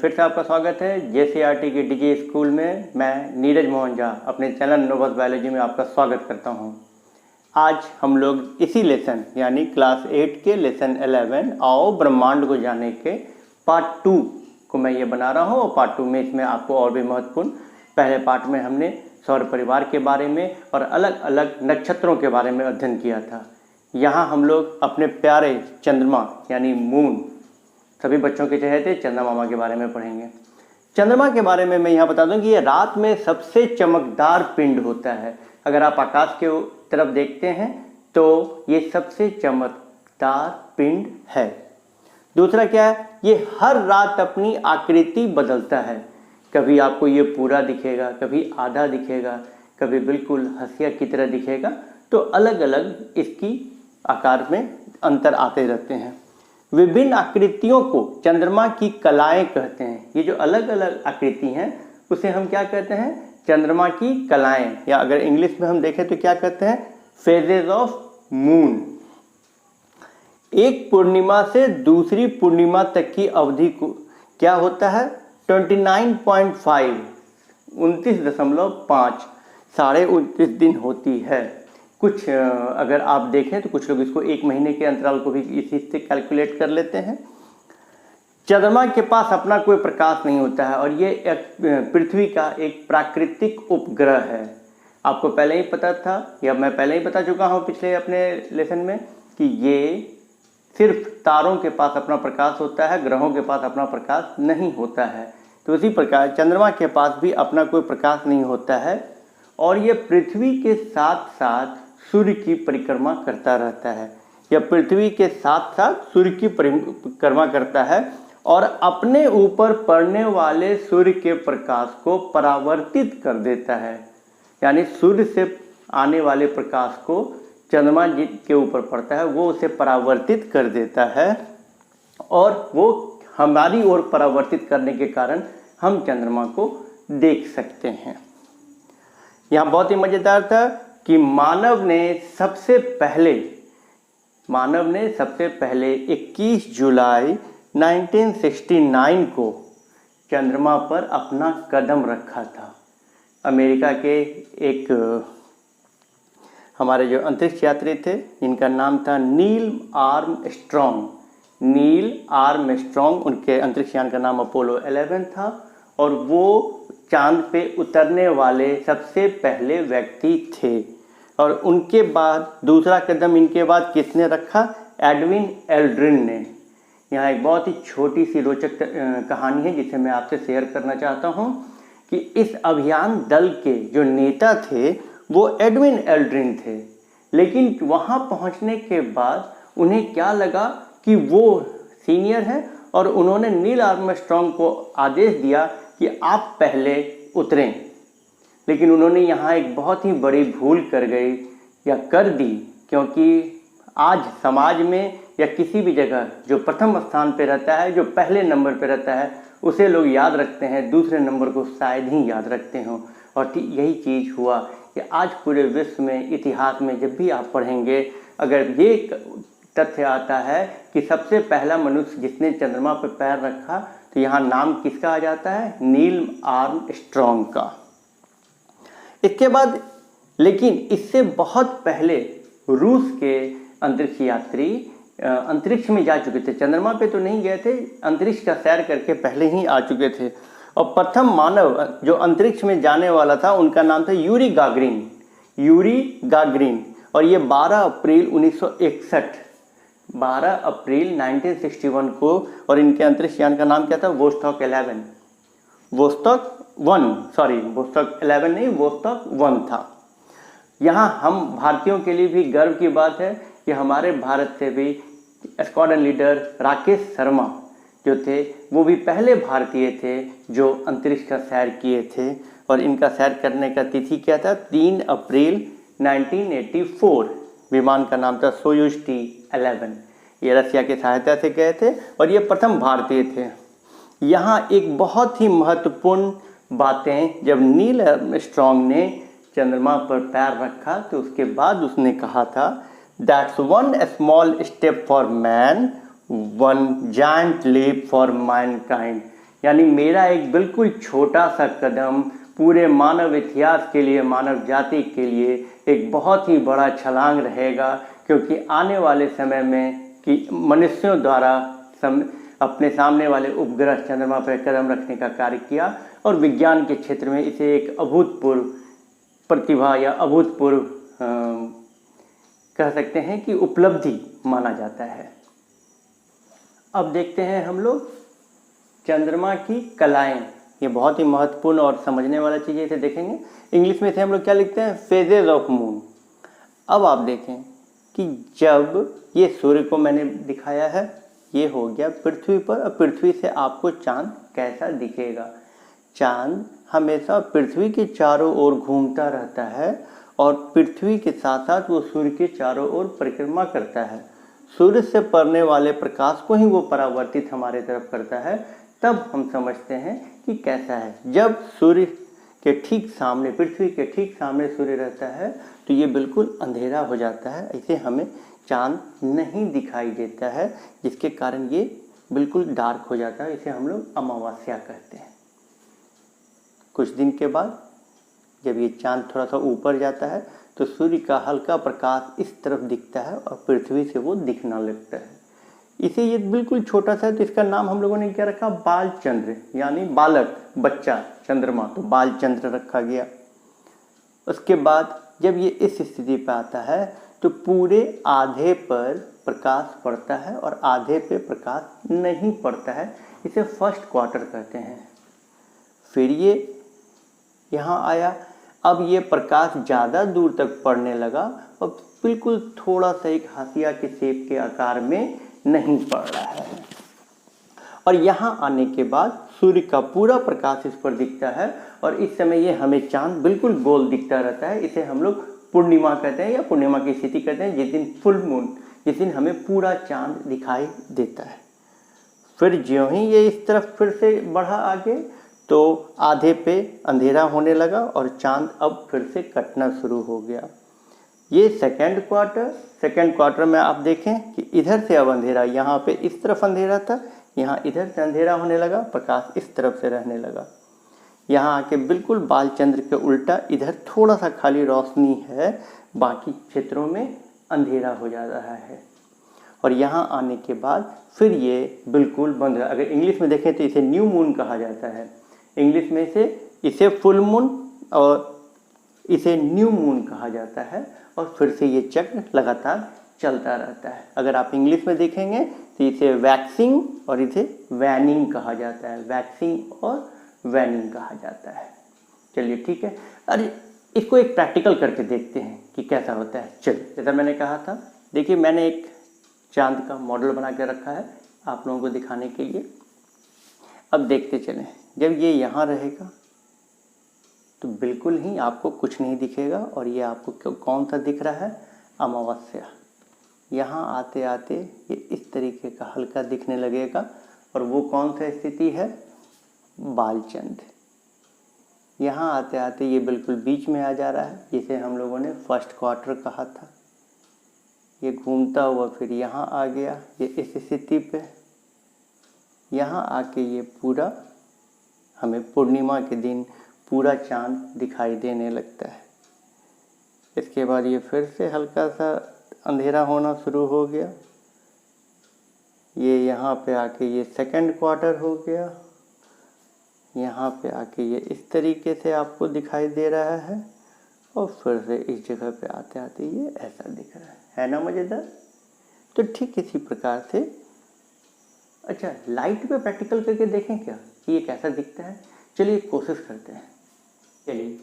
फिर से आपका स्वागत है JCRT के डीजे स्कूल में। मैं नीरज मोहन झा अपने चैनल नोबस बायोलॉजी में आपका स्वागत करता हूं। आज हम लोग इसी लेसन यानी क्लास 8 के लेसन 11 आओ ब्रह्मांड को जाने के पार्ट 2 को मैं ये बना रहा हूं। और पार्ट 2 में इसमें आपको और भी महत्वपूर्ण, पहले पार्ट में हमने सौर परिवार के बारे में और अलग अलग नक्षत्रों के बारे में अध्ययन किया था। यहाँ हम लोग अपने प्यारे चंद्रमा यानी मून, सभी बच्चों के चहेते चंद्रमा के बारे में पढ़ेंगे। चंद्रमा के बारे में मैं यहाँ बता दूं कि ये रात में सबसे चमकदार पिंड होता है। अगर आप आकाश के तरफ देखते हैं तो ये सबसे चमकदार पिंड है। दूसरा क्या है, ये हर रात अपनी आकृति बदलता है। कभी आपको ये पूरा दिखेगा, कभी आधा दिखेगा, कभी बिल्कुल हंसिया की तरह दिखेगा। तो अलग अलग इसकी आकार में अंतर आते रहते हैं। विभिन्न आकृतियों को चंद्रमा की कलाएं कहते हैं। ये जो अलग अलग आकृति हैं उसे हम क्या कहते हैं, चंद्रमा की कलाएं, या अगर इंग्लिश में हम देखें तो क्या कहते हैं, फेजेस ऑफ मून। एक पूर्णिमा से दूसरी पूर्णिमा तक की अवधि को क्या होता है, 29.5 29.5 साढ़े 29 दिन होती है। कुछ अगर आप देखें तो कुछ लोग इसको एक महीने के अंतराल को भी इसी से कैलकुलेट कर लेते हैं। चंद्रमा के पास अपना कोई प्रकाश नहीं होता है और ये पृथ्वी का एक प्राकृतिक उपग्रह है। आपको पहले ही पता था, या मैं पहले ही बता चुका हूँ पिछले अपने लेसन में, कि ये सिर्फ तारों के पास अपना प्रकाश होता है, ग्रहों के पास अपना प्रकाश नहीं होता है। तो इसी प्रकार चंद्रमा के पास भी अपना कोई प्रकाश नहीं होता है और ये पृथ्वी के साथ साथ सूर्य की परिक्रमा करता रहता है। यह पृथ्वी के साथ साथ सूर्य की परिक्रमा करता है और अपने ऊपर पड़ने वाले सूर्य के प्रकाश को परावर्तित कर देता है। यानी सूर्य से आने वाले प्रकाश को चंद्रमा के ऊपर पड़ता है, वो उसे परावर्तित कर देता है और वो हमारी ओर परावर्तित करने के कारण हम चंद्रमा को देख सकते हैं। यहाँ बहुत ही मज़ेदार था कि मानव ने सबसे पहले 21 जुलाई 1969 को चंद्रमा पर अपना कदम रखा था। अमेरिका के एक हमारे जो अंतरिक्ष यात्री थे, इनका नाम था नील आर्मस्ट्रॉन्ग। उनके अंतरिक्ष यान का नाम अपोलो 11 था और वो चांद पे उतरने वाले सबसे पहले व्यक्ति थे। और उनके बाद दूसरा कदम इनके बाद किसने रखा, एडविन एल्ड्रिन ने। यहाँ एक बहुत ही छोटी सी रोचक कहानी है जिसे मैं आपसे शेयर करना चाहता हूँ कि इस अभियान दल के जो नेता थे वो एडविन एल्ड्रिन थे। लेकिन वहाँ पहुँचने के बाद उन्हें क्या लगा कि वो सीनियर हैं और उन्होंने नील आर्मस्ट्रॉन्ग को आदेश दिया कि आप पहले उतरें। लेकिन उन्होंने यहाँ एक बहुत ही बड़ी भूल कर दी, क्योंकि आज समाज में या किसी भी जगह जो प्रथम स्थान पे रहता है, जो पहले नंबर पे रहता है, उसे लोग याद रखते हैं, दूसरे नंबर को शायद ही याद रखते हों। और यही चीज़ हुआ कि आज पूरे विश्व में, इतिहास में जब भी आप पढ़ेंगे, अगर ये तथ्य आता है कि सबसे पहला मनुष्य जिसने चंद्रमा पर पैर रखा, तो यहाँ नाम किसका आ जाता है, नील आर्मस्ट्रॉन्ग का। इसके बाद लेकिन इससे बहुत पहले रूस के अंतरिक्ष यात्री अंतरिक्ष में जा चुके थे। चंद्रमा पे तो नहीं गए थे, अंतरिक्ष का सैर करके पहले ही आ चुके थे। और प्रथम मानव जो अंतरिक्ष में जाने वाला था उनका नाम था यूरी गागरिन। और ये 12 अप्रैल 1961 को, और इनके अंतरिक्ष यान का नाम क्या था, वोस्टॉक 1 था। यहाँ हम भारतीयों के लिए भी गर्व की बात है कि हमारे भारत से भी स्क्वाड्रन लीडर राकेश शर्मा जो थे वो भी पहले भारतीय थे जो अंतरिक्ष का सैर किए थे। और इनका सैर करने का तिथि क्या था, 3 अप्रैल 1984। विमान का नाम था सोयूज T-11। ये रसिया की सहायता से गए थे और ये प्रथम भारतीय थे। यहाँ एक बहुत ही महत्वपूर्ण बातें, जब नील आर्मस्ट्रॉन्ग ने चंद्रमा पर पैर रखा तो उसके बाद उसने कहा था, that's one small step for man, one giant leap for mankind, यानी मेरा एक बिल्कुल छोटा सा कदम पूरे मानव इतिहास के लिए, मानव जाति के लिए एक बहुत ही बड़ा छलांग रहेगा, क्योंकि आने वाले समय में कि मनुष्यों द्वारा अपने सामने वाले उपग्रह चंद्रमा पर कदम रखने का कार्य किया और विज्ञान के क्षेत्र में इसे एक अभूतपूर्व प्रतिभा या अभूतपूर्व कह सकते हैं कि उपलब्धि माना जाता है। अब देखते हैं हम लोग चंद्रमा की कलाएं। ये बहुत ही महत्वपूर्ण और समझने वाला चीज़ है, इसे देखेंगे। इंग्लिश में इसे हम लोग क्या लिखते हैं? Phases of moon. अब आप देखें कि जब ये सूर्य को मैंने दिखाया है, ये हो गया पृथ्वी पर। अब पृथ्वी से आपको चांद कैसा दिखेगा? चांद हमेशा पृथ्वी के चारों ओर घूमता रहता है और पृथ्वी के साथ साथ वो सूर्य के चारों ओर परिक्रमा करता है। सूर्य से पड़ने वाले प्रकाश को ही वो परावर्तित हमारे तरफ करता है। तब हम समझते हैं कि कैसा है। जब सूर्य के ठीक सामने, पृथ्वी के ठीक सामने सूर्य रहता है तो ये बिल्कुल अंधेरा हो जाता है, इसे हमें चांद नहीं दिखाई देता है, जिसके कारण ये बिल्कुल डार्क हो जाता है। इसे हम लोग अमावस्या कहते हैं। कुछ दिन के बाद जब ये चांद थोड़ा सा ऊपर जाता है तो सूर्य का हल्का प्रकाश इस तरफ दिखता है और पृथ्वी से वो दिखना लगता है। इसे ये बिल्कुल छोटा सा है तो इसका नाम हम लोगों ने क्या रखा? बालचंद्र, यानी बालक, बच्चा, चंद्रमा, तो बालचंद्र रखा गया। उसके बाद जब ये इस स्थिति पर आता है तो पूरे आधे पर प्रकाश पड़ता है और आधे पे प्रकाश नहीं पड़ता है। इसे फर्स्ट क्वार्टर कहते हैं। फिर ये यहाँ आया, अब ये प्रकाश ज़्यादा दूर तक पड़ने लगा और बिल्कुल थोड़ा सा एक हाशिया के शेप के आकार में नहीं पड़ रहा है। और यहाँ आने के बाद सूर्य का पूरा प्रकाश इस पर दिखता है और इस समय ये हमें चांद बिल्कुल गोल दिखता रहता है। इसे हम लोग पूर्णिमा कहते हैं या पूर्णिमा की स्थिति कहते हैं, जिस दिन फुल मून, जिस दिन हमें पूरा चांद दिखाई देता है। फिर ज्यों ही ये इस तरफ फिर से बढ़ा आगे तो आधे पे अंधेरा होने लगा और चांद अब फिर से कटना शुरू हो गया। ये सेकेंड क्वार्टर में आप देखें कि इधर से अब अंधेरा, यहाँ पे इस तरफ अंधेरा था, यहाँ इधर से अंधेरा होने लगा, प्रकाश इस तरफ से रहने लगा। यहाँ आके बिल्कुल बालचंद्र के उल्टा इधर थोड़ा सा खाली रोशनी है, बाकी क्षेत्रों में अंधेरा हो जा रहा है। और यहाँ आने के बाद फिर ये बिल्कुल बंद रहा। अगर इंग्लिश में देखें तो इसे न्यू मून कहा जाता है। इंग्लिश में इसे फुल मून और इसे न्यू मून कहा जाता है और फिर से ये चक्र लगातार चलता रहता है। अगर आप इंग्लिश में देखेंगे तो इसे वैक्सिंग और इसे वैनिंग कहा जाता है। वैक्सिंग और वैनिंग कहा जाता है। चलिए ठीक है। अरे इसको एक प्रैक्टिकल करके देखते हैं कि कैसा होता है। चलिए, जैसा मैंने कहा था, देखिए मैंने एक चांद का मॉडल बना के रखा है आप लोगों को दिखाने के लिए। अब देखते चलें, जब ये यहाँ रहेगा तो बिल्कुल ही आपको कुछ नहीं दिखेगा और ये आपको कौन सा दिख रहा है? अमावस्या। यहाँ आते आते ये इस तरीके का हल्का दिखने लगेगा और वो कौन सा स्थिति है? बालचंद्र। यहाँ आते आते ये बिल्कुल बीच में आ जा रहा है, जिसे हम लोगों ने फर्स्ट क्वार्टर कहा था। ये घूमता हुआ फिर यहाँ आ गया, ये इस स्थिति पे। यहाँ आके ये पूरा हमें पूर्णिमा के दिन पूरा चांद दिखाई देने लगता है। इसके बाद ये फिर से हल्का सा अंधेरा होना शुरू हो गया। ये यहाँ पे आके ये सेकंड क्वार्टर हो गया। यहाँ पे आके ये इस तरीके से आपको दिखाई दे रहा है और फिर से इस जगह पे आते आते ये ऐसा दिख रहा है ना मज़ेदार? तो ठीक इसी प्रकार से, अच्छा लाइट पे प्रैक्टिकल करके देखें क्या कि ये कैसा दिखता है। चलिए कोशिश करते हैं। चलिए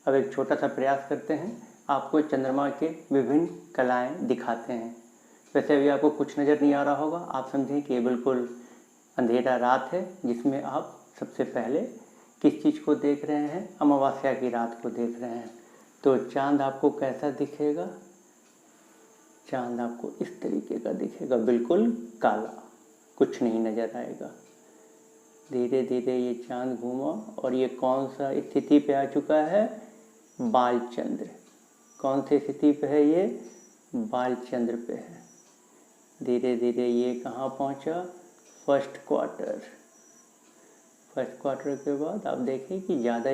अब एक छोटा सा प्रयास करते हैं, आपको चंद्रमा के विभिन्न कलाएं दिखाते हैं। वैसे अभी आपको कुछ नज़र नहीं आ रहा होगा, आप समझें कि ये बिल्कुल अंधेरा रात है, जिसमें आप सबसे पहले किस चीज़ को देख रहे हैं? अमावस्या की रात को देख रहे हैं। तो चांद आपको कैसा दिखेगा? चांद आपको इस तरीके का दिखेगा, बिल्कुल काला, कुछ नहीं नज़र आएगा। धीरे धीरे ये चांद घूमा और ये कौन सा स्थिति पे आ चुका है? बालचंद्र। कौन सी स्थिति पे है ये? बालचंद्र पे है। धीरे धीरे ये कहाँ पहुँचा? First quarter. फर्स्ट क्वार्टर के बाद आप देखें कि ज़्यादा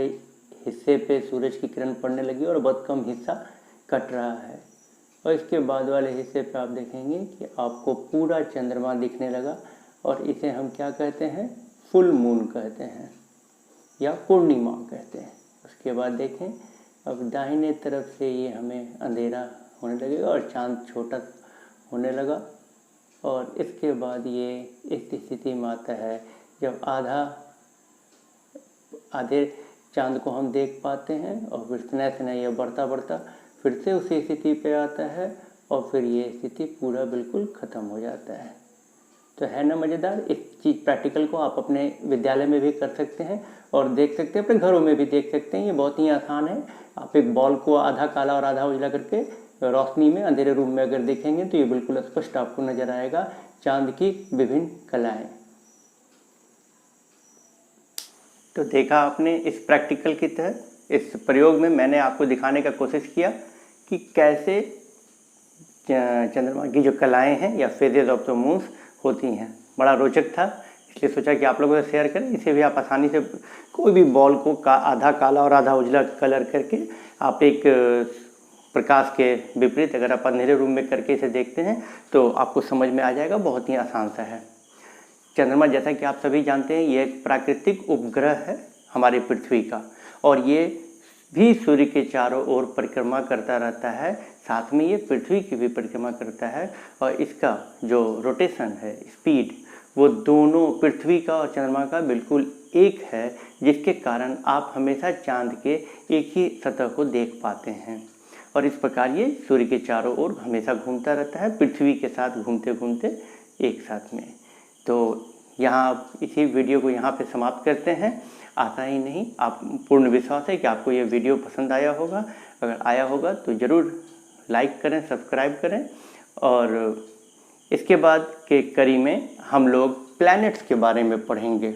हिस्से पे सूरज की किरण पड़ने लगी और बहुत कम हिस्सा कट रहा है। और इसके बाद वाले हिस्से पे आप देखेंगे कि आपको पूरा चंद्रमा दिखने लगा और इसे हम क्या कहते हैं, फुल मून कहते हैं या पूर्णिमा कहते हैं। उसके बाद देखें अब दाहिने तरफ से ये हमें अंधेरा होने लगेगा और चांद छोटा होने लगा। और इसके बाद ये इस स्थिति में आता है जब आधे चांद को हम देख पाते हैं और फिर से ये बढ़ता बढ़ता फिर से उसी स्थिति पे आता है और फिर ये स्थिति पूरा बिल्कुल ख़त्म हो जाता है। तो है ना मज़ेदार। इस चीज़ प्रैक्टिकल को आप अपने विद्यालय में भी कर सकते हैं और देख सकते हैं, अपने घरों में भी देख सकते हैं। ये बहुत ही आसान है। आप एक बॉल को आधा काला और आधा उजला करके रोशनी में अंधेरे रूम में अगर देखेंगे तो ये बिल्कुल स्पष्ट आपको नज़र आएगा चांद की विभिन्न कलाएँ। तो देखा आपने इस प्रैक्टिकल की तहत इस प्रयोग में मैंने आपको दिखाने का कोशिश किया कि कैसे चंद्रमा की जो कलाएँ हैं या फेजेज ऑफ द मून्स होती हैं। बड़ा रोचक था, इसलिए सोचा कि आप लोगों से शेयर करें। इसे भी आप आसानी से कोई भी बॉल को आधा काला और आधा उजला कलर करके आप एक प्रकाश के विपरीत अगर आप अंधेरे रूम में करके इसे देखते हैं तो आपको समझ में आ जाएगा। बहुत ही आसान सा है। चंद्रमा जैसा कि आप सभी जानते हैं ये एक प्राकृतिक उपग्रह है हमारी पृथ्वी का और ये भी सूर्य के चारों ओर परिक्रमा करता रहता है। साथ में ये पृथ्वी की भी परिक्रमा करता है और इसका जो रोटेशन है, स्पीड, वो दोनों पृथ्वी का और चंद्रमा का बिल्कुल एक है, जिसके कारण आप हमेशा चांद के एक ही सतह को देख पाते हैं। और इस प्रकार ये सूर्य के चारों ओर हमेशा घूमता रहता है, पृथ्वी के साथ घूमते घूमते एक साथ में। तो यहाँ इसी वीडियो को यहाँ पे समाप्त करते हैं। आशा ही नहीं, आप पूर्ण विश्वास है कि आपको ये वीडियो पसंद आया होगा। अगर आया होगा तो ज़रूर लाइक करें, सब्सक्राइब करें। और इसके बाद के कड़ी में हम लोग प्लैनेट्स के बारे में पढ़ेंगे,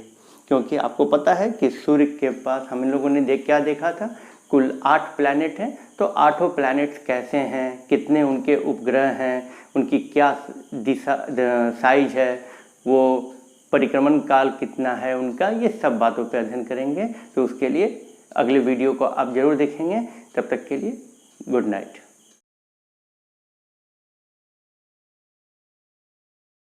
क्योंकि आपको पता है कि सूर्य के पास हम लोगों ने क्या देखा था, कुल 8 प्लैनेट हैं। तो 8 प्लैनेट्स कैसे हैं, कितने उनके उपग्रह हैं, उनकी क्या दिशा साइज है, वो परिक्रमण काल कितना है उनका, ये सब बातों पर अध्ययन करेंगे। तो उसके लिए अगले वीडियो को आप ज़रूर देखेंगे। तब तक के लिए गुड नाइट।